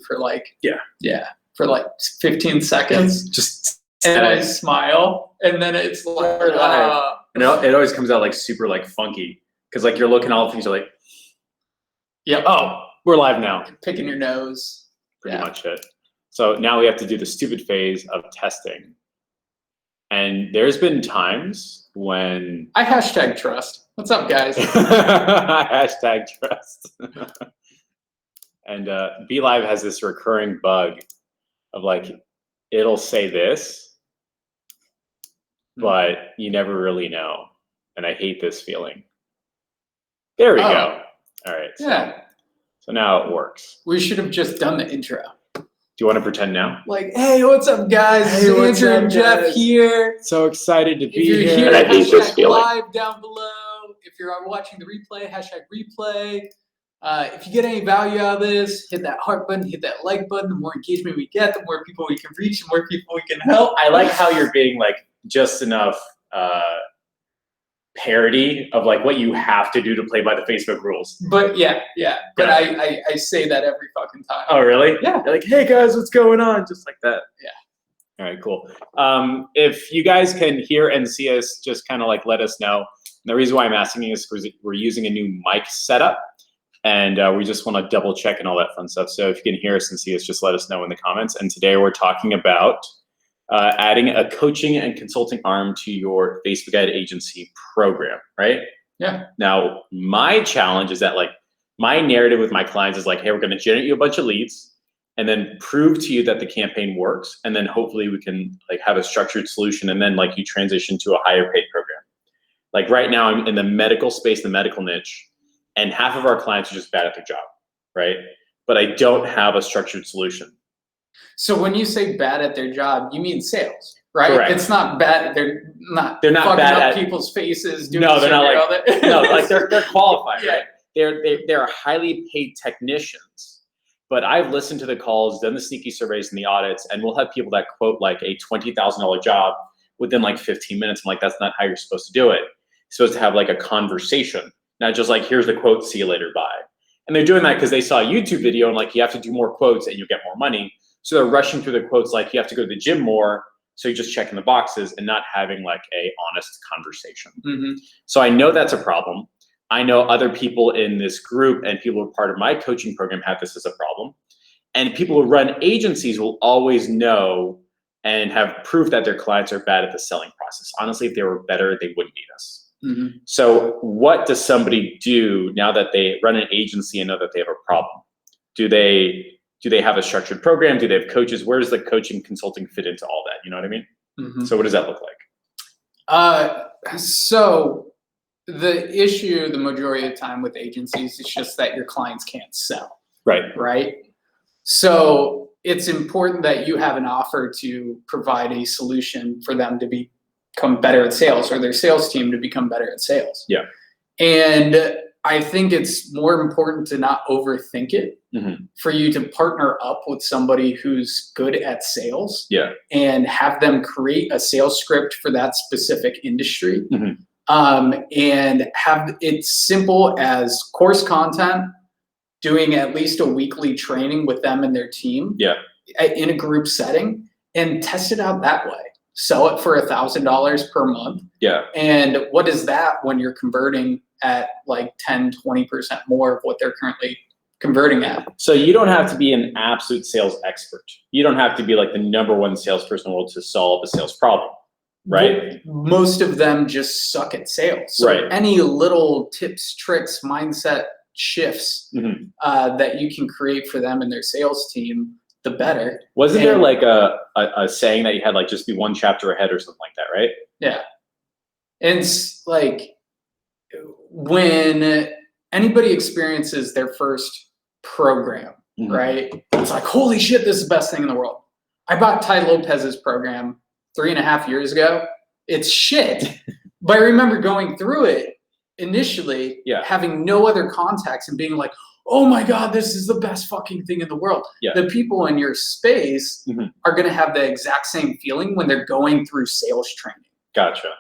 for like Yeah. for like 15 seconds. Just and I smile, and then it's like and it always comes out like super like funky because like you're looking at all the things, you're like, yep. oh, we're live now. Picking your nose. Pretty much it. So now we have to do the stupid phase of testing. And there's been times when I hashtag trust. What's up, guys? hashtag trust. And BeLive has this recurring bug of like, it'll say this, but you never really know. And I hate this feeling. There we go. All right. So now it works. We should have just done the intro. Do you want to pretend now? Like, hey, what's up, guys? Hey, what's Andrew up, and Jeff guys? here. So excited to be If you're here. here, And I hate this hashtag feeling. live down below. If you're watching the replay, hashtag replay. If you get any value out of this, hit that heart button, hit that like button. The more engagement we get, the more people we can reach, the more people we can help. I like how you're being like just enough parody of like what you have to do to play by the Facebook rules. But yeah. But I say that every fucking time. Oh, really? Yeah. You're like, hey guys, what's going on? Just like that. Yeah. All right, cool. If you guys can hear and see us, just kind of like let us know. And the reason why I'm asking is because we're using a new mic setup, and we just want to double check and all that fun stuff. So if you can hear us and see us, just let us know in the comments. And today we're talking about adding a coaching and consulting arm to your Facebook ad agency program, right? Yeah. Now, my challenge is that like my narrative with my clients is like, hey, we're going to generate you a bunch of leads and then prove to you that the campaign works. And then hopefully we can like have a structured solution and then like you transition to a higher paid program. Like right now I'm in the medical space, the medical niche, and half of our clients are just bad at their job, right? But I don't have a structured solution. So when you say bad at their job, you mean sales, right? Correct. It's not bad. They're not bad up at people's faces. No, they're not like no, like they're qualified, Yeah. right? They're highly paid technicians. But I've listened to the calls, done the sneaky surveys and the audits, and we'll have people that quote like a $20,000 job within like 15 minutes. I'm like, that's not how you're supposed to do it. You're supposed to have like a conversation, not just like, here's the quote, see you later, bye. And they're doing that because they saw a YouTube video and like, you have to do more quotes and you get more money. So they're rushing through the quotes like, you have to go to the gym more. So you're just checking the boxes and not having like a honest conversation. Mm-hmm. So I know that's a problem. I know other people in this group and people who are part of my coaching program have this as a problem. And people who run agencies will always know and have proof that their clients are bad at the selling process. Honestly, if they were better, they wouldn't need us. Mm-hmm. So what does somebody do now that they run an agency and know that they have a problem? Do they have a structured program? Do they have coaches? Where does the coaching consulting fit into all that? You know what I mean? Mm-hmm. So what does that look like? So the issue, the majority of the time with agencies, is just that your clients can't sell. Right. So it's important that you have an offer to provide a solution for them to become better at sales, or their sales team to become better at sales. Yeah. And I think it's more important to not overthink it, Mm-hmm. for you to partner up with somebody who's good at sales, and have them create a sales script for that specific industry. Mm-hmm. And have it simple as course content, doing at least a weekly training with them and their team in a group setting, and test it out that way. Sell it for $1,000 per month. Yeah. And what is that when you're converting at like 10, 20% more of what they're currently converting at? So you don't have to be an absolute sales expert. You don't have to be like the #1 salesperson in the world to solve a sales problem, right? Most of them just suck at sales. So any little tips, tricks, mindset shifts that you can create for them and their sales team, the better. Wasn't there like a saying that you had like just be one chapter ahead or something like that, right? Yeah. And it's like when anybody experiences their first program, right? It's like, holy shit, this is the best thing in the world. I bought Ty Lopez's program 3.5 years ago. It's shit. But I remember going through it initially, having no other contacts and being like, oh my God, this is the best fucking thing in the world. The people in your space are going to have the exact same feeling when they're going through sales training. Gotcha.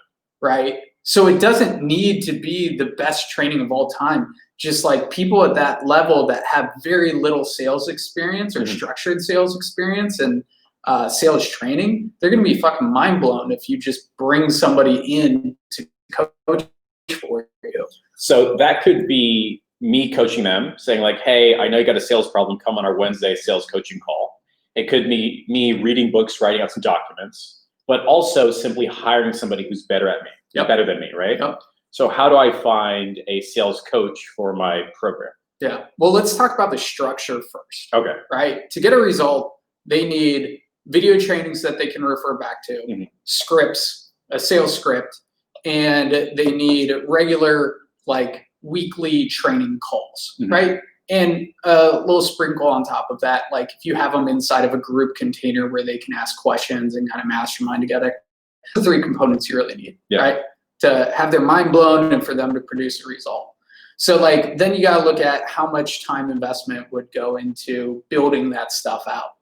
Right? So it doesn't need to be the best training of all time. just like people at that level that have very little sales experience or structured sales experience and sales training, they're going to be fucking mind blown if you just bring somebody in to coach for you. So that could be me coaching them, saying like, hey, I know you got a sales problem, come on our Wednesday sales coaching call. It could be me reading books, writing out some documents, but also simply hiring somebody who's better at me, better than me, right? Yep. So how do I find a sales coach for my program? Yeah. Well, let's talk about the structure first. Okay. Right? To get a result, they need video trainings that they can refer back to, scripts, a sales script, and they need regular, like, weekly training calls, right? And a little sprinkle on top of that, like if you have them inside of a group container where they can ask questions and kind of mastermind together, the 3 components you really need, right? To have their mind blown and for them to produce a result. So like, then you got to look at how much time investment would go into building that stuff out.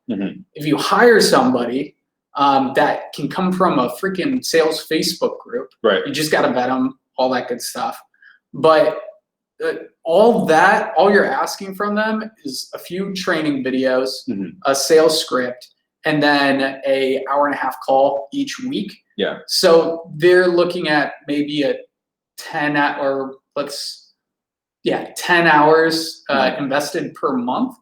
If you hire somebody that can come from a freaking sales Facebook group, you just got to vet them, all that good stuff. But all you're asking from them is a few training videos, a sales script, and then a 1.5-hour call each week. So they're looking at maybe a 10 hours invested per month.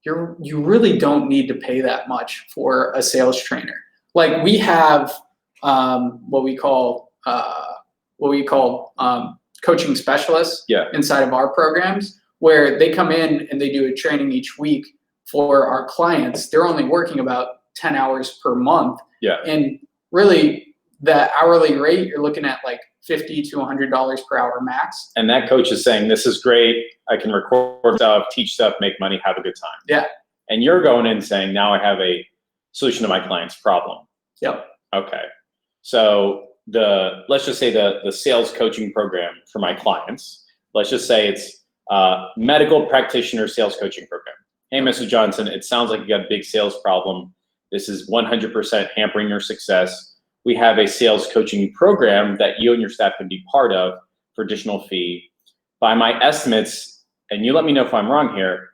You really don't need to pay that much for a sales trainer. Like we have what we call coaching specialists inside of our programs, where they come in and they do a training each week for our clients. They're only working about 10 hours per month. And really the hourly rate, you're looking at like $50 to $100 per hour max. And that coach is saying, this is great. I can record stuff, teach stuff, make money, have a good time. And you're going in saying, now I have a solution to my client's problem. Okay. So let's just say the sales coaching program for my clients, let's just say it's medical practitioner sales coaching program. Hey, Mr. Johnson, it sounds like you got a big sales problem. This is 100% hampering your success. We have a sales coaching program that you and your staff can be part of for additional fee. By my estimates, and you let me know if I'm wrong here,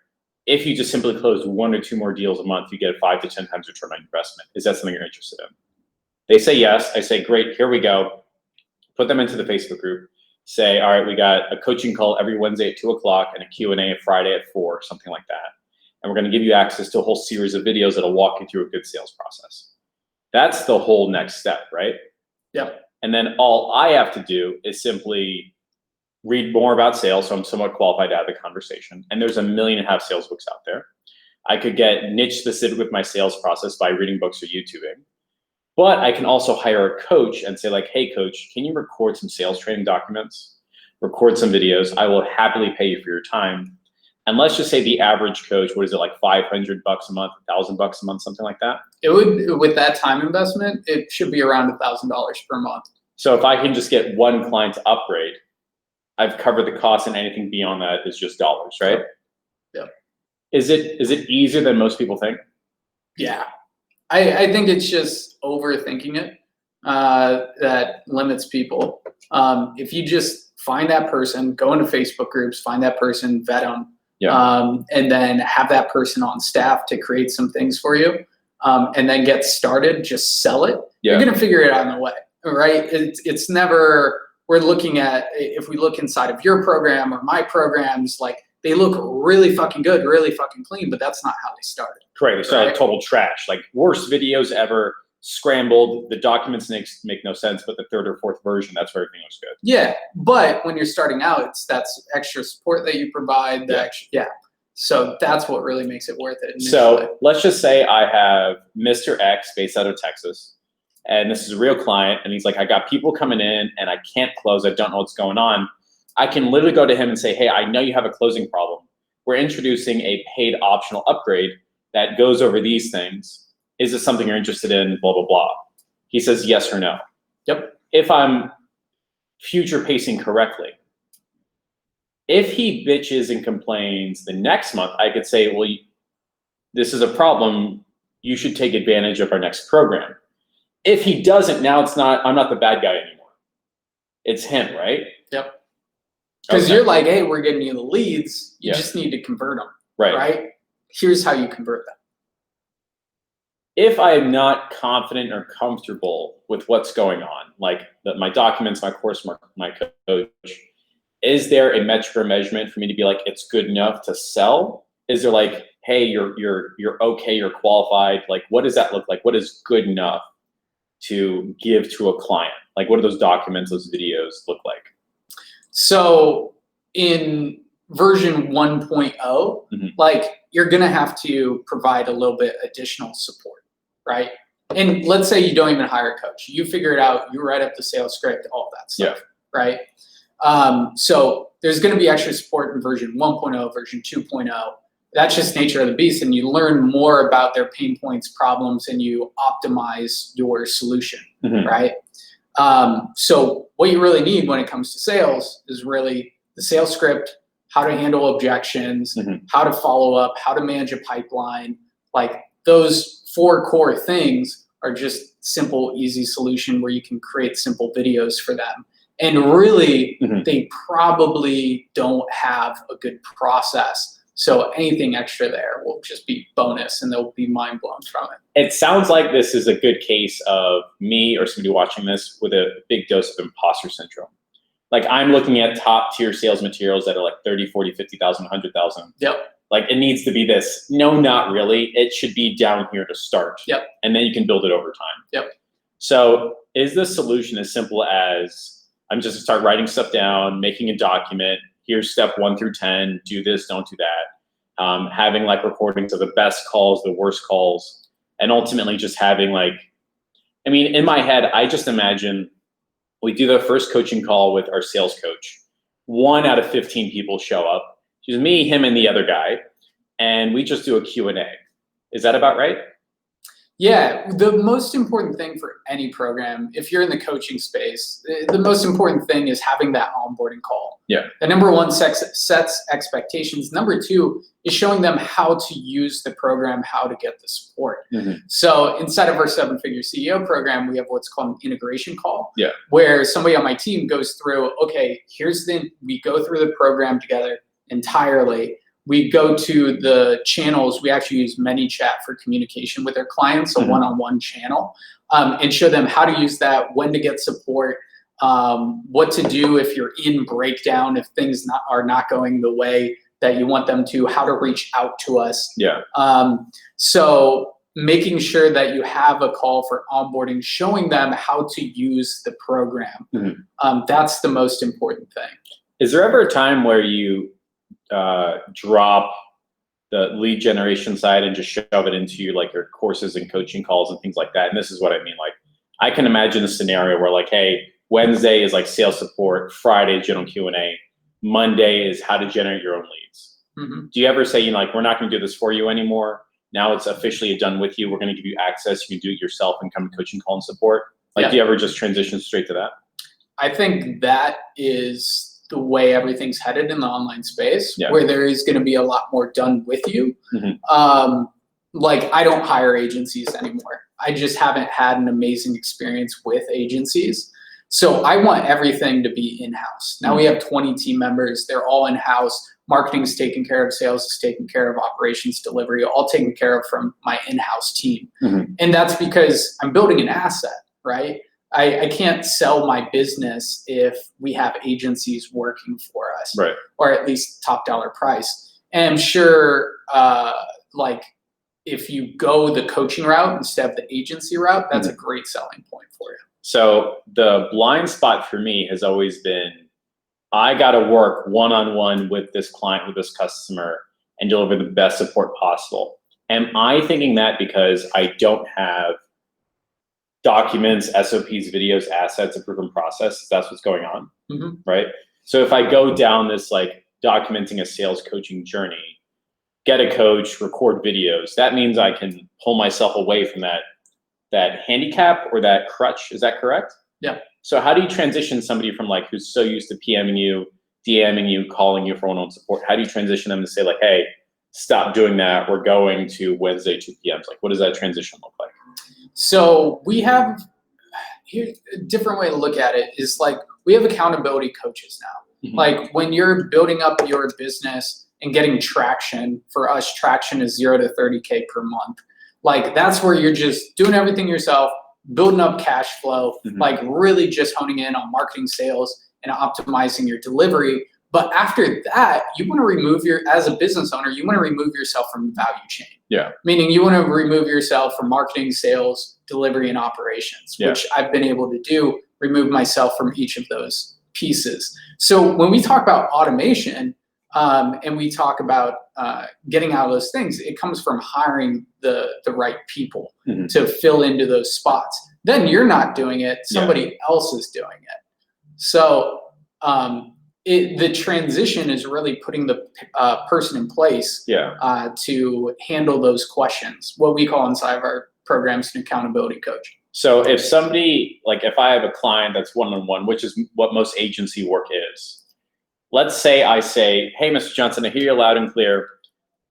if you just simply close 1 or 2 more deals a month, you get a 5 to 10 times return on investment. Is that something you're interested in? They say yes. I say, great, here we go. Put them into the Facebook group. Say, all right, we got a coaching call every Wednesday at 2 o'clock and a Q&A Friday at 4, something like that. And we're going to give you access to a whole series of videos that'll walk you through a good sales process. That's the whole next step, right? And then all I have to do is simply read more about sales, so I'm somewhat qualified to have the conversation. And there's 1.5 million sales books out there. I could get niche specific with my sales process by reading books or YouTubing. But I can also hire a coach and say like, hey coach, can you record some sales training documents, record some videos? I will happily pay you for your time. And let's just say the average coach, what is it, like $500 a month, $1,000 a month, something like that? It would, with that time investment, it should be around $1,000 per month. So if I can just get one client to upgrade, I've covered the cost, and anything beyond that is just dollars, right? Is it easier than most people think? I think it's just overthinking it that limits people. If you just find that person, go into Facebook groups, find that person, vet them, and then have that person on staff to create some things for you, and then get started, just sell it. You're going to figure it out in a way, right? It's never, we're looking at, if we look inside of your program or my programs, like they look really fucking good, really fucking clean, but that's not how they started. Correct. They started like total trash, like worst videos ever, scrambled. The documents make no sense, but the 3rd or 4th version, that's where everything looks good. But when you're starting out, that's extra support that you provide. So that's what really makes it worth it initially. So let's just say I have Mr. X based out of Texas, and this is a real client, and he's like, I got people coming in and I can't close. I don't know what's going on. I can literally go to him and say, hey, I know you have a closing problem. We're introducing a paid optional upgrade that goes over these things. Is this something you're interested in? Blah, blah, blah. He says yes or no. If I'm future pacing correctly, if he bitches and complains the next month, I could say, well, this is a problem. You should take advantage of our next program. If he doesn't, now I'm not the bad guy anymore. It's him, right? Because Okay. you're like, hey, we're getting you the leads. You Yeah. just need to convert them, Right. right? Here's how you convert them. If I am not confident or comfortable with what's going on, like my documents, my course, my coach, is there a metric or measurement for me to be like, it's good enough to sell? Is there like, hey, you're okay, you're qualified? Like, what does that look like? What is good enough to give to a client? Like, what do those documents, those videos look like? So in version 1.0, Mhm. like you're gonna have to provide a little bit additional support, right? And let's say you don't even hire a coach. You figure it out, you write up the sales script, all that stuff, right? So there's gonna be extra support in version 1.0, version 2.0. That's just nature of the beast, and you learn more about their pain points, problems, and you optimize your solution, Mhm. right? So what you really need when it comes to sales is really the sales script, how to handle objections, Mhm. how to follow up, how to manage a pipeline. Like those 4 core things are just simple, easy solution where you can create simple videos for them. And really, Mhm. they probably don't have a good process. So anything extra there will just be bonus and they'll be mind blown from it. It sounds like this is a good case of me or somebody watching this with a big dose of imposter syndrome. Like I'm looking at top tier sales materials that are like 30, 40, 50,000, 100,000. Yep. Like it needs to be this. No, not really. It should be down here to start. Yep. And then you can build it over time. Yep. So is the solution as simple as I'm just start writing stuff down, making a document, here's step 1 through 10, do this, don't do that. Having like recordings of the best calls, the worst calls, and ultimately just having like, I mean, in my head, I just imagine we do the first coaching call with our sales coach. 1 out of 15 people show up. It's me, him, and the other guy. And we just do a Q&A. Is that about right? Yeah, the most important thing for any program, if you're in the coaching space, the most important thing is having that onboarding call. Yeah. The number 1 sets expectations. Number 2 is showing them how to use the program, how to get the support. Mhm. So inside of our 7-figure CEO program, we have what's called an integration call. Yeah. Where somebody on my team goes through, okay, we go through the program together entirely. We go to the channels. We actually use ManyChat for communication with our clients, a Mhm. one-on-one channel, and show them how to use that, when to get support, what to do if you're in breakdown, if things are not going the way that you want them to, how to reach out to us. Yeah. So making sure that you have a call for onboarding, showing them how to use the program. Mhm. That's the most important thing. Is there ever a time where you drop the lead generation side and just shove it into like your courses and coaching calls and things like that? And this is what I mean. Like I can imagine a scenario where like, hey, Wednesday is like sales support, Friday is general Q&A, Monday is how to generate your own leads. Mm-hmm. Do you ever say, like, we're not going to do this for you anymore? Now it's officially done with you. We're going to give you access. You can do it yourself and come to coaching call and support. Like, do you ever just transition straight to that? I think that is the way everything's headed in the online space, where there is going to be a lot more done with you. Mm-hmm. Like I don't hire agencies anymore. I just haven't had an amazing experience with agencies. So I want everything to be in-house. Now we have 20 team members. They're all in-house. Marketing is taken care of. Sales is taken care of. Operations, delivery, all taken care of from my in-house team. Mm-hmm. And that's because I'm building an asset, right? I can't sell my business if we have agencies working for us, right? Or at least top dollar price. And I'm sure, like, if you go the coaching route instead of the agency route, that's a great selling point for you. So the blind spot for me has always been, I got to work one-on-one with this client, with this customer, and deliver the best support possible. Am I thinking that because I don't have documents, SOPs, videos, assets, a proven process? That's what's going on, right? So if I go down this like documenting a sales coaching journey, get a coach, record videos, that means I can pull myself away from that handicap or that crutch. Is that correct? Yeah. So how do you transition somebody from like who's so used to PMing you, DMing you, calling you for one-on-one support? How do you transition them to say like, hey, stop doing that. We're going to Wednesday 2 p.m. Like, what does that transition look like? So we have, here, a different way to look at it is like, we have accountability coaches now. Mhm. Like when you're building up your business and getting traction, for us, traction is 0 to 30K per month. Like that's where you're just doing everything yourself, building up cash flow, Mhm. like really just honing in on marketing, sales, and optimizing your delivery. But after that, you want to remove as a business owner, you want to remove yourself from the value chain. Yeah. Meaning you want to remove yourself from marketing, sales, delivery, and operations, Yeah. which I've been able to do, remove myself from each of those pieces. So when we talk about automation, and we talk about getting out of those things, it comes from hiring the right people Mhm. to fill into those spots. Then you're not doing it, somebody else is doing it. So the transition is really putting the person in place to handle those questions, what we call inside of our programs an accountability coach. So if somebody, like if I have a client that's one-on-one, which is what most agency work is, let's say I say, hey, Mr. Johnson, I hear you loud and clear.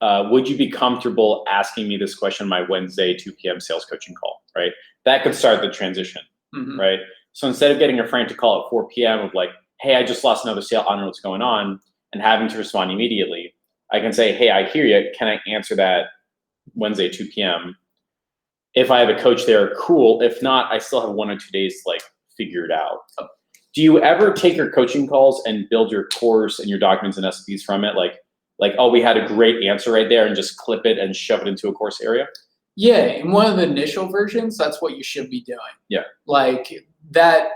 Would you be comfortable asking me this question on my Wednesday 2 p.m. sales coaching call, right? That could start the transition, Mhm. right? So instead of getting a frantic call at 4 p.m. of like, hey, I just lost another sale, I don't know what's going on, and having to respond immediately, I can say, hey, I hear you. Can I answer that Wednesday 2 p.m.? If I have a coach there, cool. If not, I still have 1 or 2 days to like figure it out. Do you ever take your coaching calls and build your course and your documents and SOPs from it? Like, oh, we had a great answer right there, and just clip it and shove it into a course area? Yeah, in one of the initial versions, that's what you should be doing. Yeah. Like that,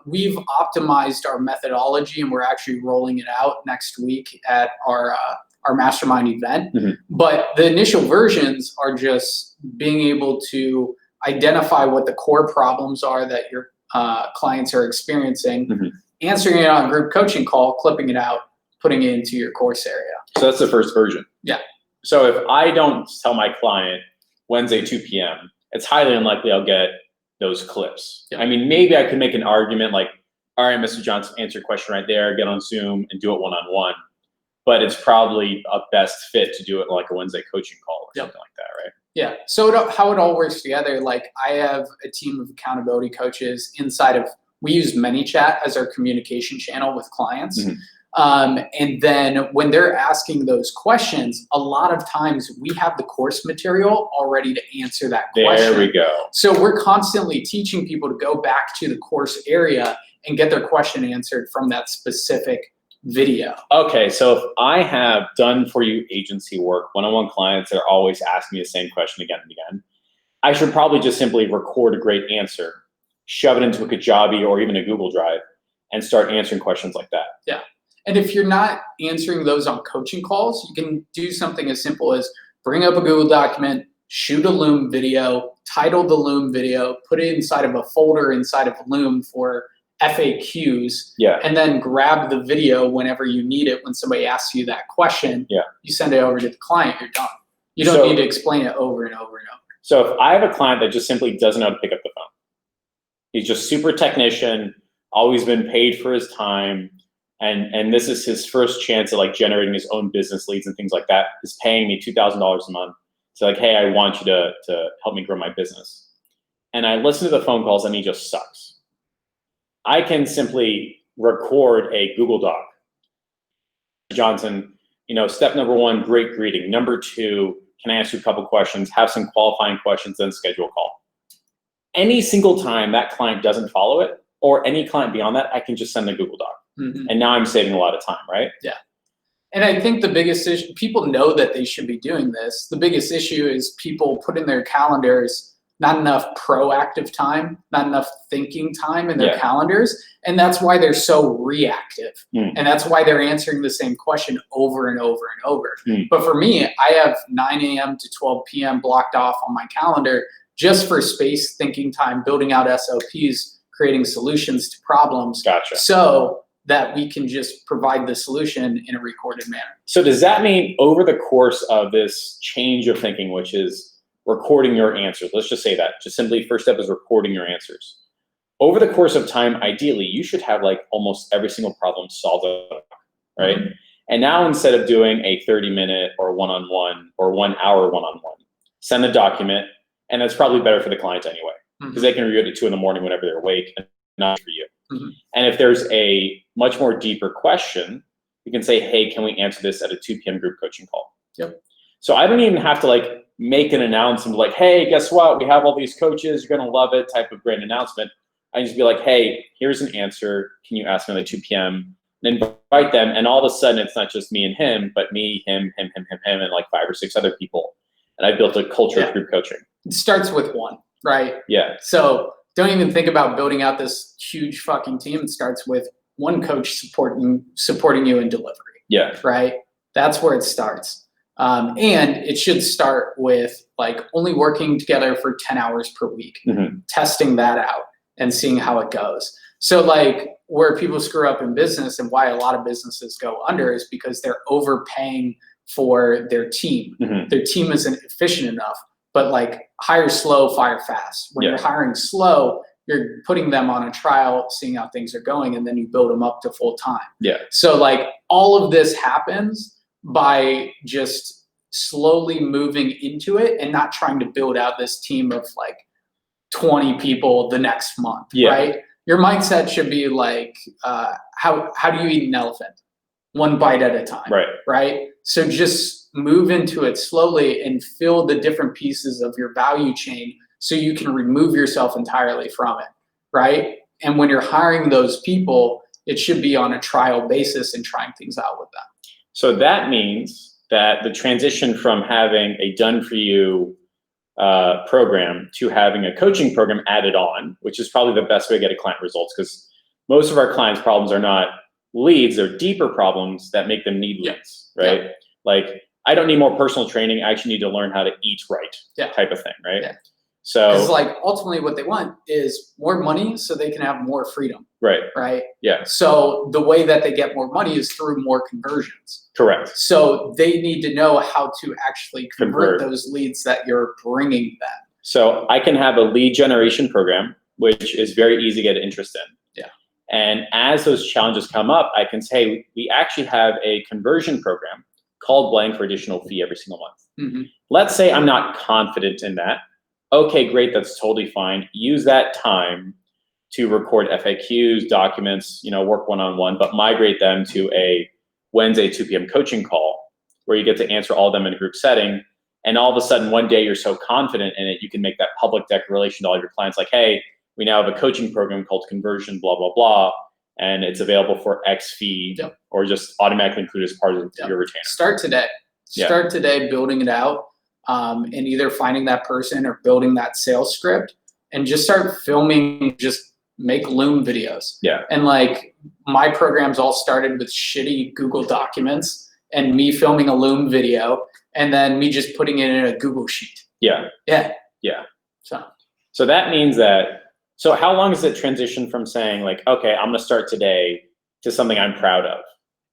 we've optimized our methodology, and we're actually rolling it out next week at our mastermind event. Mhm. But the initial versions are just being able to identify what the core problems are that your clients are experiencing, Mhm. answering it on a group coaching call, clipping it out, putting it into your course area. So that's the first version. Yeah. So if I don't tell my client Wednesday 2 p.m., it's highly unlikely I'll get those clips. Yeah. I mean, maybe I could make an argument like, all right, Mr. Johnson, answer your question right there, get on Zoom and do it one-on-one. But it's probably a best fit to do it like a Wednesday coaching call or something like that, right? Yeah. So how it all works together, like I have a team of accountability coaches inside of, we use ManyChat as our communication channel with clients. Mhm. And then when they're asking those questions, a lot of times we have the course material already to answer that question. There we go. So we're constantly teaching people to go back to the course area and get their question answered from that specific video. Okay, so if I have done for you agency work, one-on-one clients that are always asking me the same question again and again, I should probably just simply record a great answer, shove it into a Kajabi or even a Google Drive, and start answering questions like that. Yeah. And if you're not answering those on coaching calls, you can do something as simple as bring up a Google document, shoot a Loom video, title the Loom video, put it inside of a folder inside of Loom for FAQs, and then grab the video whenever you need it. When somebody asks you that question, you send it over to the client, you're done. You don't need to explain it over and over and over. So if I have a client that just simply doesn't know how to pick up the phone, he's just super technician, always been paid for his time, and this is his first chance at like generating his own business leads and things like that, is paying me $2,000 a month. So like, hey, I want you to help me grow my business. And I listen to the phone calls and he just sucks. I can simply record a Google Doc. Johnson, step number 1, great greeting. Number 2, can I ask you a couple questions, have some qualifying questions, then schedule a call. Any single time that client doesn't follow it, or any client beyond that, I can just send a Google Doc. Mm-hmm. And now I'm saving a lot of time, right? Yeah. And I think the biggest issue, people know that they should be doing this. The biggest issue is people put in their calendars not enough proactive time, not enough thinking time in their calendars. And that's why they're so reactive. And that's why they're answering the same question over and over and over. But for me, I have 9 a.m. to 12 p.m. blocked off on my calendar just for space, thinking time, building out SOPs, creating solutions to problems. Gotcha. So that we can just provide the solution in a recorded manner. So does that mean over the course of this change of thinking, which is recording your answers, let's just say that, just simply first step is recording your answers. Over the course of time, ideally, you should have like almost every single problem solved, right? Mm-hmm. And now instead of doing a 30-minute or one-on-one or 1 hour one-on-one, send the document, and that's probably better for the client anyway, because they can review it at 2 in the morning whenever they're awake, and not for you. And if there's a much more deeper question, you can say, hey, can we answer this at a 2 p.m. group coaching call? Yep. So I don't even have to like make an announcement like, hey, guess what? We have all these coaches. You're going to love it type of grand announcement. I just be like, hey, here's an answer. Can you ask me at 2 p.m.? And invite them. And all of a sudden, it's not just me and him, but me, him, and like 5 or 6 other people. And I built a culture of group coaching. It starts with one, right? Yeah. So don't even think about building out this huge fucking team. It starts with one coach supporting you in delivery. Yeah. Right? That's where it starts. And it should start with like only working together for 10 hours per week, testing that out and seeing how it goes. So like where people screw up in business and why a lot of businesses go under is because they're overpaying for their team. Their team isn't efficient enough, but like hire slow, fire fast. When you're hiring slow, you're putting them on a trial, seeing how things are going, and then you build them up to full time. Yeah. So like all of this happens by just slowly moving into it and not trying to build out this team of like 20 people the next month, right? Your mindset should be like, how do you eat an elephant? One bite at a time, right? So just move into it slowly and fill the different pieces of your value chain so you can remove yourself entirely from it, right? And when you're hiring those people, it should be on a trial basis and trying things out with them. So that means that the transition from having a done-for-you program to having a coaching program added on, which is probably the best way to get a client results, because most of our clients' problems are not leads, they're deeper problems that make them need leads, right? Like, I don't need more personal training, I actually need to learn how to eat right, type of thing, right? So, because like ultimately what they want is more money so they can have more freedom. Right. Yeah. So the way that they get more money is through more conversions. Correct. So they need to know how to actually convert those leads that you're bringing them. So I can have a lead generation program, which is very easy to get interest in. Yeah. And as those challenges come up, I can say, we actually have a conversion program called blank for additional fee every single month. Let's say I'm not confident in that. Okay, great, that's totally fine. Use that time to record FAQs, documents, work one-on-one, but migrate them to a Wednesday 2 p.m. coaching call where you get to answer all of them in a group setting. And all of a sudden, one day you're so confident in it, you can make that public declaration to all of your clients like, hey, we now have a coaching program called Conversion, blah, blah, blah, and it's available for X fee, or just automatically include as part of your retainer. Start today. Start today building it out. And either finding that person or building that sales script and just start filming, just make Loom videos. And like my programs all started with shitty Google documents and me filming a Loom video and then me just putting it in a Google sheet. So that means that, so how long does it transition from saying like, okay, I'm gonna start today to something I'm proud of?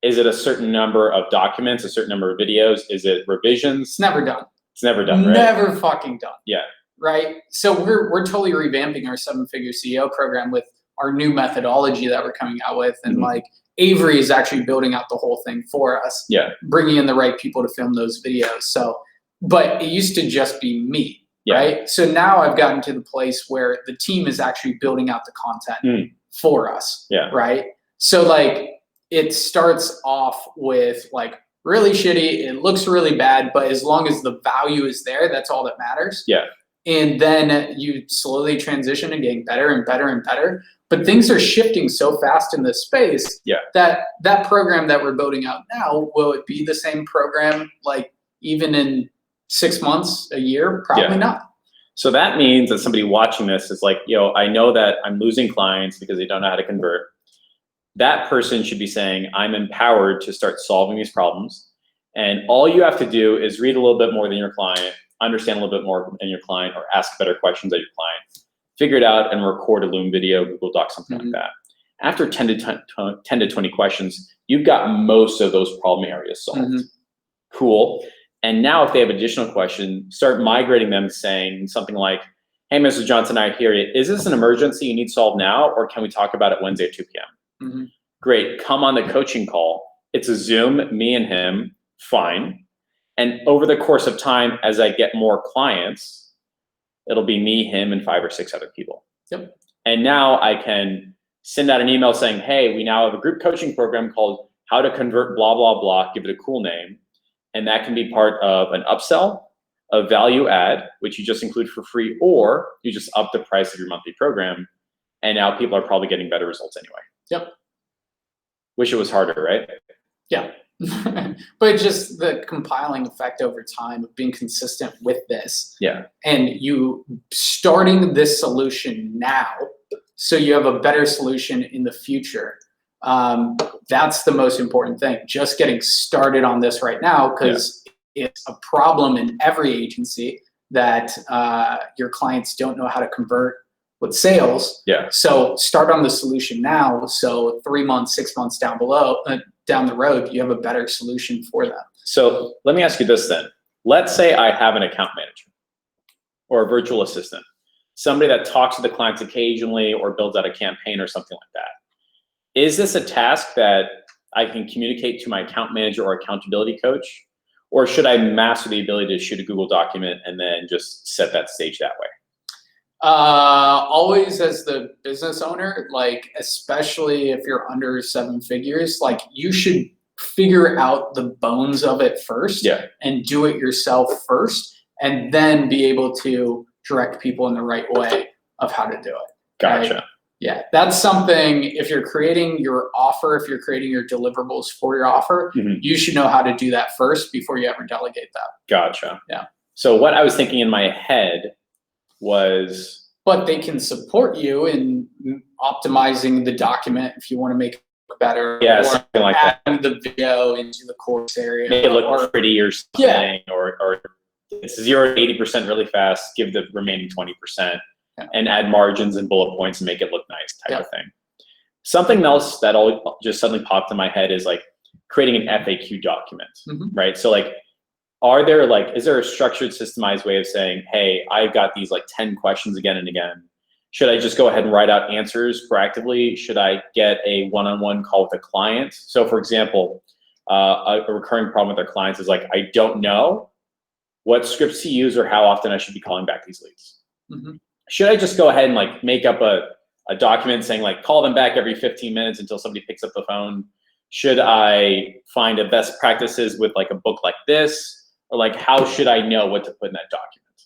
Is it a certain number of documents, a certain number of videos? Is it revisions? It's never done. It's never done, right? Never fucking done. Yeah. Right. So we're totally revamping our 7-figure CEO program with our new methodology that we're coming out with, and like Avery is actually building out the whole thing for us. Bringing in the right people to film those videos. So, but it used to just be me, right? So now I've gotten to the place where the team is actually building out the content for us. Right. So like it starts off with like really shitty, it looks really bad, but as long as the value is there, that's all that matters. And then you slowly transition and getting better and better and better. But things are shifting so fast in this space that program that we're building out now, will it be the same program like even in 6 months, a year? Probably not. So that means that somebody watching this is like, I know that I'm losing clients because they don't know how to convert. That person should be saying, I'm empowered to start solving these problems. And all you have to do is read a little bit more than your client, understand a little bit more than your client, or ask better questions of your client. Figure it out and record a Loom video, Google Docs, something like that. After 10 to 20 questions, you've got most of those problem areas solved. Cool. And now if they have additional questions, start migrating them, saying something like, hey, Mr. Johnson, I hear you. Is this an emergency you need solved now, or can we talk about it Wednesday at 2 p.m.? Great, come on the coaching call. It's a Zoom, me and him, fine. And over the course of time, as I get more clients, it'll be me, him, and 5 or 6 other people. And now I can send out an email saying, hey, we now have a group coaching program called How to Convert blah, blah, blah, give it a cool name. And that can be part of an upsell, a value add, which you just include for free, or you just up the price of your monthly program. And now people are probably getting better results anyway. Yep. Wish it was harder, right? Yeah. But just the compiling effect over time of being consistent with this. Yeah. And you starting this solution now, so you have a better solution in the future. That's the most important thing. Just getting started on this right now, because it's a problem in every agency that your clients don't know how to convert with sales. Yeah. So start on the solution now. So 3 months, 6 months down the road, you have a better solution for them. So let me ask you this then. Let's say I have an account manager or a virtual assistant, somebody that talks to the clients occasionally or builds out a campaign or something like that. Is this a task that I can communicate to my account manager or accountability coach? Or should I master the ability to shoot a Google document and then just set that stage that way? Always as the business owner, like, especially if you're under 7 figures, like, you should figure out the bones of it first and do it yourself first, and then be able to direct people in the right way of how to do it. Gotcha. Right? Yeah, that's something, if you're creating your offer, if you're creating your deliverables for your offer, you should know how to do that first before you ever delegate that. Gotcha. Yeah. So what I was thinking in my head was... But they can support you in optimizing the document if you want to make it look better. Yeah, or something like adding the video into the course area. Make it look pretty or something, or it's 0 to 80% really fast, give the remaining 20%. And add margins and bullet points and make it look nice type of thing. Something else that just suddenly popped in my head is like creating an FAQ document, right? So like, is there a structured, systemized way of saying, hey, I've got these like 10 questions again and again. Should I just go ahead and write out answers proactively? Should I get a one-on-one call with a client? So for example, a recurring problem with our clients is like, I don't know what scripts to use or how often I should be calling back these leads. Should I just go ahead and like make up a document saying like call them back every 15 minutes until somebody picks up the phone? Should I find a best practices with like a book like this? Or like, how should I know what to put in that document?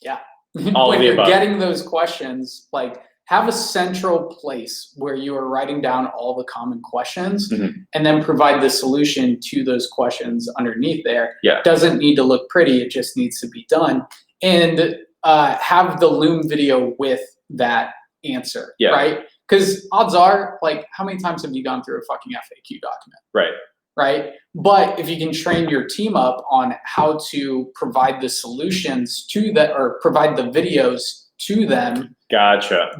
Yeah. All when of the you're above. getting those questions, like, have a central place where you are writing down all the common questions and then provide the solution to those questions underneath there. Yeah. It doesn't need to look pretty. It just needs to be done. And have the Loom video with that answer, right? Because odds are, like, how many times have you gone through a fucking FAQ document? Right? But if you can train your team up on how to provide the solutions to that, or provide the videos to them,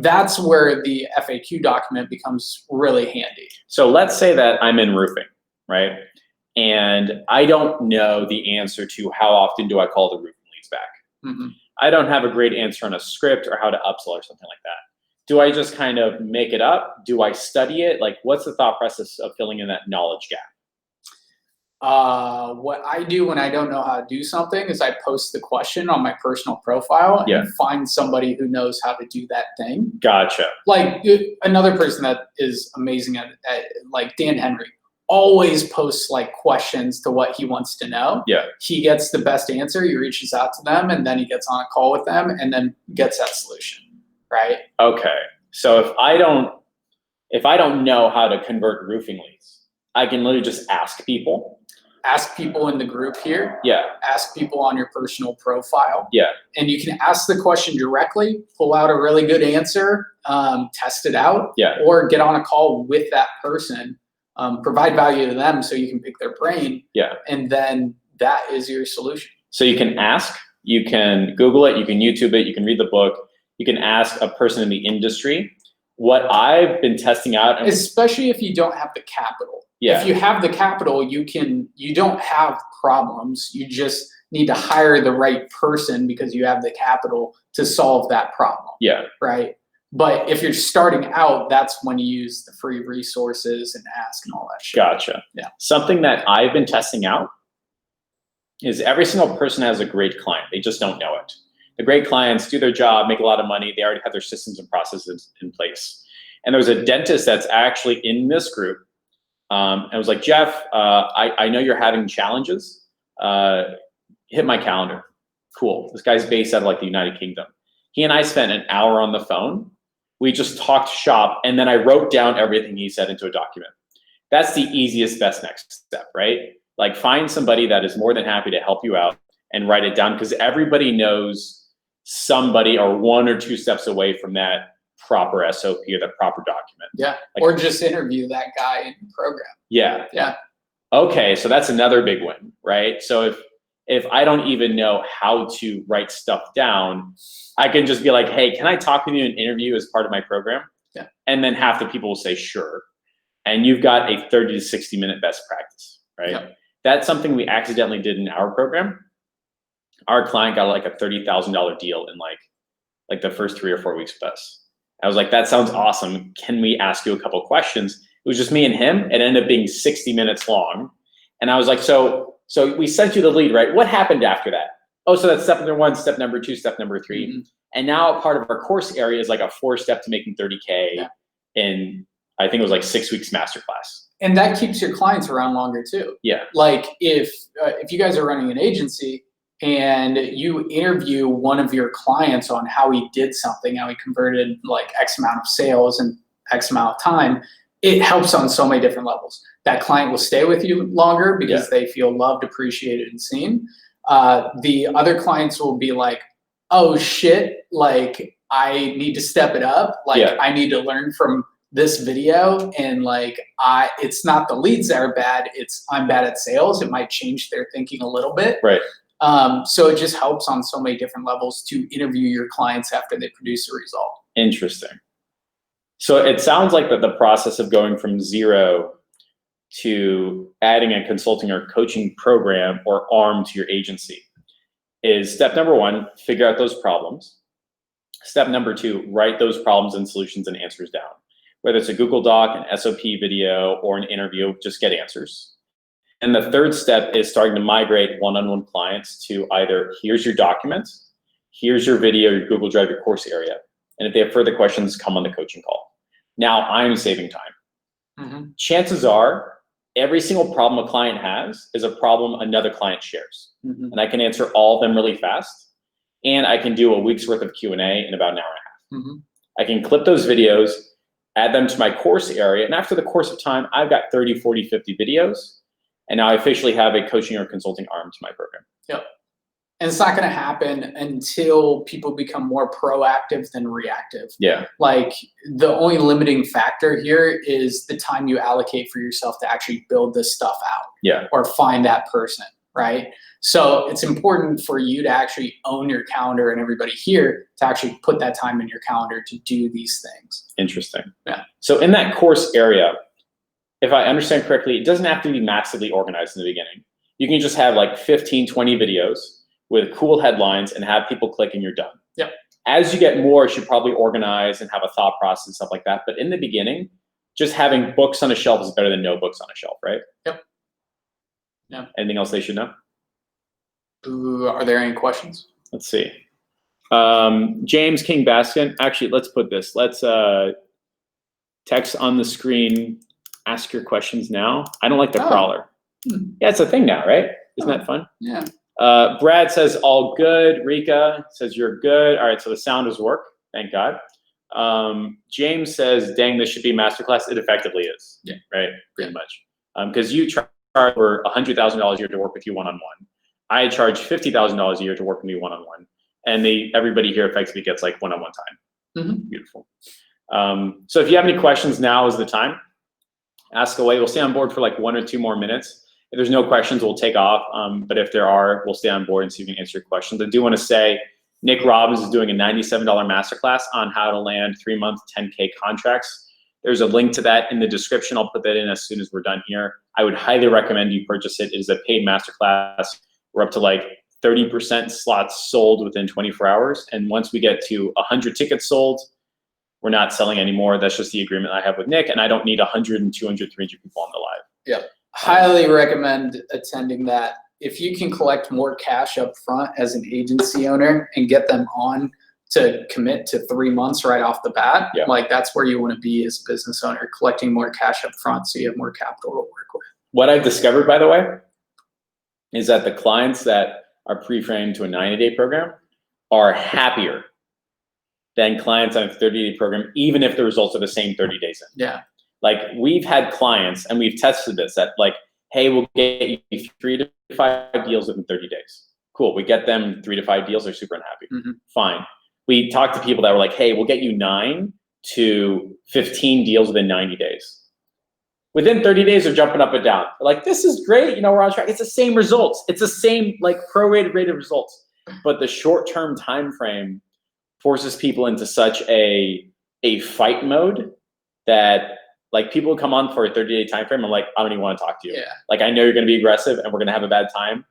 that's where the FAQ document becomes really handy. So let's say that I'm in roofing, right? And I don't know the answer to how often do I call the roofing leads back. I don't have a great answer on a script or how to upsell or something like that. Do I just kind of make it up? Do I study it? Like, what's the thought process of filling in that knowledge gap? What I do when I don't know how to do something is I post the question on my personal profile and find somebody who knows how to do that thing. Gotcha. Like, another person that is amazing at like Dan Henry, always posts like questions to what he wants to know. He gets the best answer, he reaches out to them, and then he gets on a call with them and then gets that solution, right? Okay. So if I don't know how to convert roofing leads, I can literally just ask people. Ask people in the group here. Ask people on your personal profile. And you can ask the question directly, pull out a really good answer, test it out, or get on a call with that person. Provide value to them so you can pick their brain. And then that is your solution. So you can ask, you can Google it, you can YouTube it, you can read the book, you can ask a person in the industry. What I've been testing out, especially if you don't have the capital. If you have the capital, you don't have problems. You just need to hire the right person because you have the capital to solve that problem. Right? But if you're starting out, that's when you use the free resources and ask and all that shit. Gotcha. Something that I've been testing out is every single person has a great client. They just don't know it. The great clients do their job, make a lot of money. They already have their systems and processes in place. And there was a dentist that's actually in this group. And was like, Jeff, I know you're having challenges. Hit my calendar. Cool. This guy's based out of like the United Kingdom. He and I spent an hour on the phone. We just talked shop, and then I wrote down everything he said into a document. That's the easiest, best next step, right? Like, find somebody that is more than happy to help you out and write it down, because everybody knows somebody or 1 or 2 steps away from that proper SOP or the proper document. Yeah. Like, or just interview that guy in the program. Yeah. Yeah. Okay, so that's another big win, right? So if I don't even know how to write stuff down, I can just be like, hey, can I talk with you in an interview as part of my program? Yeah. And then half the people will say sure. And you've got a 30 to 60 minute best practice, right? Yeah. That's something we accidentally did in our program. Our client got like a $30,000 deal in like the first 3 or 4 weeks with us. I was like, that sounds awesome. Can we ask you a couple of questions? It was just me and him. It ended up being 60 minutes long. And I was like, so we sent you the lead, right? What happened after that? Oh, so that's step number 1, step number 2, step number 3. Mm-hmm. And now part of our course area is like a 4-step to making 30K in, I think it was like 6 weeks masterclass. And that keeps your clients around longer too. Yeah. Like if you guys are running an agency and you interview one of your clients on how he did something, how he converted like X amount of sales in X amount of time, it helps on so many different levels. That client will stay with you longer because they feel loved, appreciated, and seen. The other clients will be like, oh shit, like I need to step it up. Like I need to learn from this video, and like it's not the leads that are bad, it's I'm bad at sales. It might change their thinking a little bit. Right. So it just helps on so many different levels to interview your clients after they produce a result. Interesting. So it sounds like that the process of going from 0 to adding a consulting or coaching program or arm to your agency is step number 1, figure out those problems. Step number 2, write those problems and solutions and answers down. Whether it's a Google Doc, an SOP video, or an interview, just get answers. And the third step is starting to migrate one-on-one clients to either here's your documents, here's your video, your Google Drive, your course area. And if they have further questions, come on the coaching call. Now I'm saving time. Mm-hmm. Chances are every single problem a client has is a problem another client shares. Mm-hmm. And I can answer all of them really fast. And I can do a week's worth of Q&A in about an hour and a half. Mm-hmm. I can clip those videos, add them to my course area. And after the course of time, I've got 30, 40, 50 videos. And now I officially have a coaching or consulting arm to my program. Yep. And it's not going to happen until people become more proactive than reactive. Yeah. Like the only limiting factor here is the time you allocate for yourself to actually build this stuff out. Yeah. Or find that person, right? So it's important for you to actually own your calendar, and everybody here to actually put that time in your calendar to do these things. Interesting. Yeah. So in that course area, if I understand correctly, it doesn't have to be massively organized in the beginning. You can just have like 15, 20 videos with cool headlines and have people click and you're done. Yep. As you get more, you should probably organize and have a thought process and stuff like that. But in the beginning, just having books on a shelf is better than no books on a shelf, right? Yep. Yeah. Anything else they should know? Are there any questions? Let's see. James King Baskin. Actually, let's put this. Let's text on the screen. Ask your questions now. I don't like the crawler. Yeah, it's a thing now, right? Isn't that fun? Yeah. Brad says all good. Rika says you're good. All right, so the sound does work. Thank God. James says, dang, this should be a masterclass. It effectively is. Yeah. Right? Pretty much. Because you charge for $100,000 a year to work with you one-on-one. I charge $50,000 a year to work with me one-on-one. And everybody here effectively gets like one-on-one time. Mm-hmm. Beautiful. So if you have any questions, now is the time. Ask away. We'll stay on board for like 1 or 2 more minutes. If there's no questions, we'll take off. But if there are, we'll stay on board and see if we can answer your questions. I do want to say Nick Robbins is doing a $97 masterclass on how to land 3-month 10K contracts. There's a link to that in the description. I'll put that in as soon as we're done here. I would highly recommend you purchase it. It is a paid masterclass. We're up to like 30% slots sold within 24 hours. And once we get to 100 tickets sold, we're not selling anymore. That's just the agreement I have with Nick. And I don't need 100 and 200, 300 people on the live. Yeah. Highly recommend attending that. If you can collect more cash up front as an agency owner and get them on to commit to 3 months right off the bat, Yeah. like that's where you want to be as a business owner, collecting more cash up front so you have more capital to work with. What I've discovered, by the way, is that the clients that are pre-framed to a 90-day program are happier than clients on a 30-day program, even if the results are the same 30 days in. Yeah. Like we've had clients, and we've tested this, that like, hey, we'll get you 3 to 5 deals within 30 days. Cool, we get them 3 to 5 deals, they're super unhappy. Fine. We talked to people that were like, hey, we'll get you 9 to 15 deals within 90 days. Within 30 days, they're jumping up and down. They're like, this is great, we're on track. It's the same results. It's the same like prorated rate of results. But the short-term time frame forces people into such a fight mode that like people come on for a 30-day time frame. I'm like, I don't even want to talk to you. Yeah. Like I know you're going to be aggressive and we're going to have a bad time,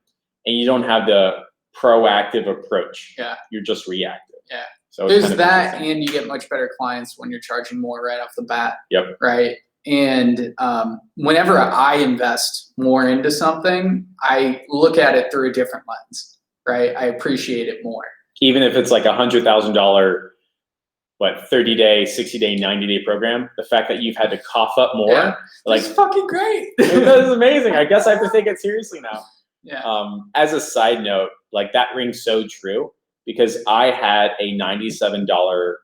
and you don't have the proactive approach. Yeah. You're just reactive. Yeah. So There's that, and you get much better clients when you're charging more right off the bat. Yep. Right. And whenever I invest more into something, I look at it through a different lens. Right. I appreciate it more. Even if it's like $100,000, 30-day, 60-day, 90-day program, the fact that you've had to cough up more, like it's fucking great. that is amazing. I guess I have to take it seriously now. Yeah. As a side note, like that rings so true because I had a $97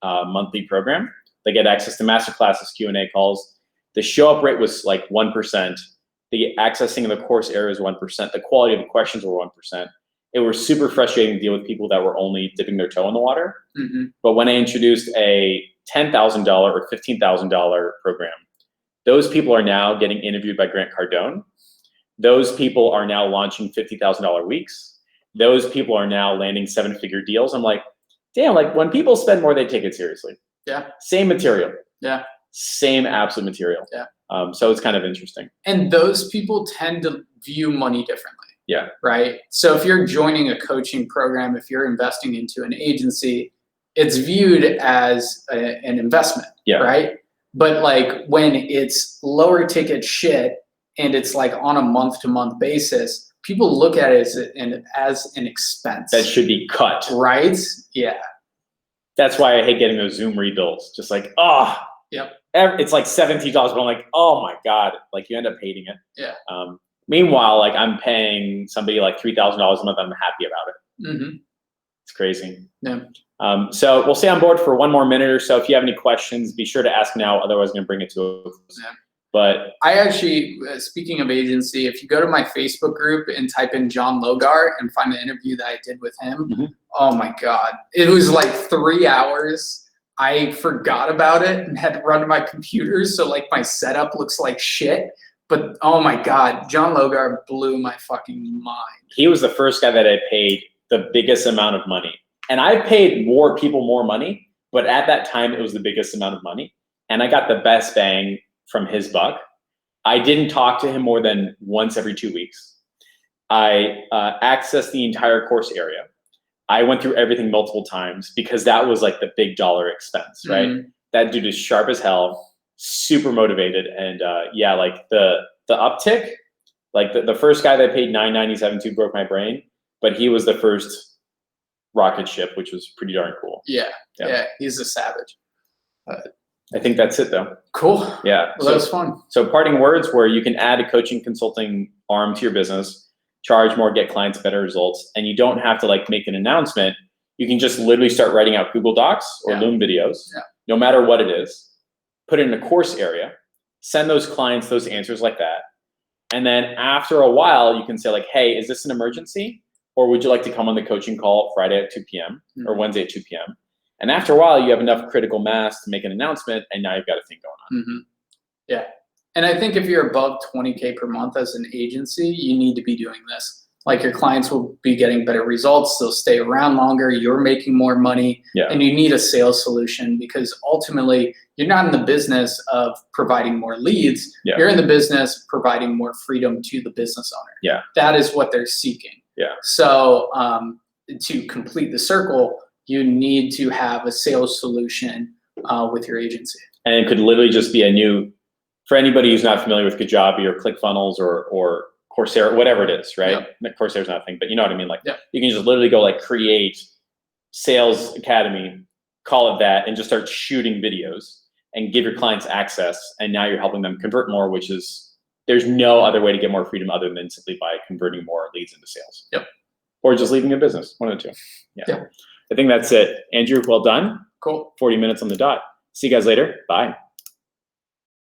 monthly program. They get access to masterclasses, Q&A calls. The show up rate was like 1%. The accessing of the course area was 1%. The quality of the questions were 1%. It was super frustrating to deal with people that were only dipping their toe in the water. But when I introduced a $10,000 or $15,000 program, those people are now getting interviewed by Grant Cardone. Those people are now launching $50,000 weeks. Those people are now landing 7-figure deals. I'm like, damn, like when people spend more, they take it seriously. Yeah. Same material. Yeah. Same absolute material. Yeah. So it's kind of interesting. And those people tend to view money differently. Yeah. Right. So if you're joining a coaching program, if you're investing into an agency, it's viewed as an investment. Yeah. Right. But like when it's lower ticket shit and it's like on a month-to-month basis, people look at it as an expense. That should be cut. Right. Yeah. That's why I hate getting those Zoom rebills. Just like, Yep. It's like $17, but I'm like, oh my God, like you end up hating it. Yeah. Meanwhile, like I'm paying somebody like $3,000 a month. I'm happy about it. It's crazy. Yeah. So we'll stay on board for one more minute or so. If you have any questions, be sure to ask now. Otherwise, I'm going to bring it to a close. Yeah. But I actually, speaking of agency, if you go to my Facebook group and type in John Logar and find the interview that I did with him, oh my God, it was like 3 hours. I forgot about it and had to run to my computer. So like my setup looks like shit. But oh my God, John Logar blew my fucking mind. He was the first guy that I paid the biggest amount of money. And I paid more people more money, but at that time it was the biggest amount of money. And I got the best bang from his buck. I didn't talk to him more than once every 2 weeks. I accessed the entire course area. I went through everything multiple times because that was like the big dollar expense, right? That dude is sharp as hell. Super motivated, and yeah, like the uptick, like the first guy that paid $997 to broke my brain, but he was the first rocket ship, which was pretty darn cool. Yeah, he's a savage. I think that's it though. Cool. Yeah, well, that was fun. So parting words where you can add a coaching consulting arm to your business, charge more, get clients better results, and you don't have to like make an announcement. You can just literally start writing out Google Docs or Loom videos, no matter what it is. Put it in a course area, send those clients those answers like that. And then after a while, you can say like, hey, is this an emergency? Or would you like to come on the coaching call Friday at 2 p.m. or Wednesday at 2 p.m.? And after a while, you have enough critical mass to make an announcement, and now you've got a thing going on. Yeah. And I think if you're above 20K per month as an agency, you need to be doing this. Like your clients will be getting better results. They'll stay around longer. You're making more money. And you need a sales solution because ultimately you're not in the business of providing more leads. You're in the business of providing more freedom to the business owner. That is what they're seeking. So to complete the circle, you need to have a sales solution with your agency. And it could literally just be a new, for anybody who's not familiar with Kajabi or ClickFunnels or Coursera, whatever it is, right? Coursera's not a thing, but you know what I mean? Like you can just literally go like create sales academy, call it that, and just start shooting videos and give your clients access. And now you're helping them convert more, which is, there's no other way to get more freedom other than simply by converting more leads into sales. Yep. Or just leaving a business, one of the two. Yeah. I think that's it. Andrew, well done. Cool. 40 minutes on the dot. See you guys later. Bye.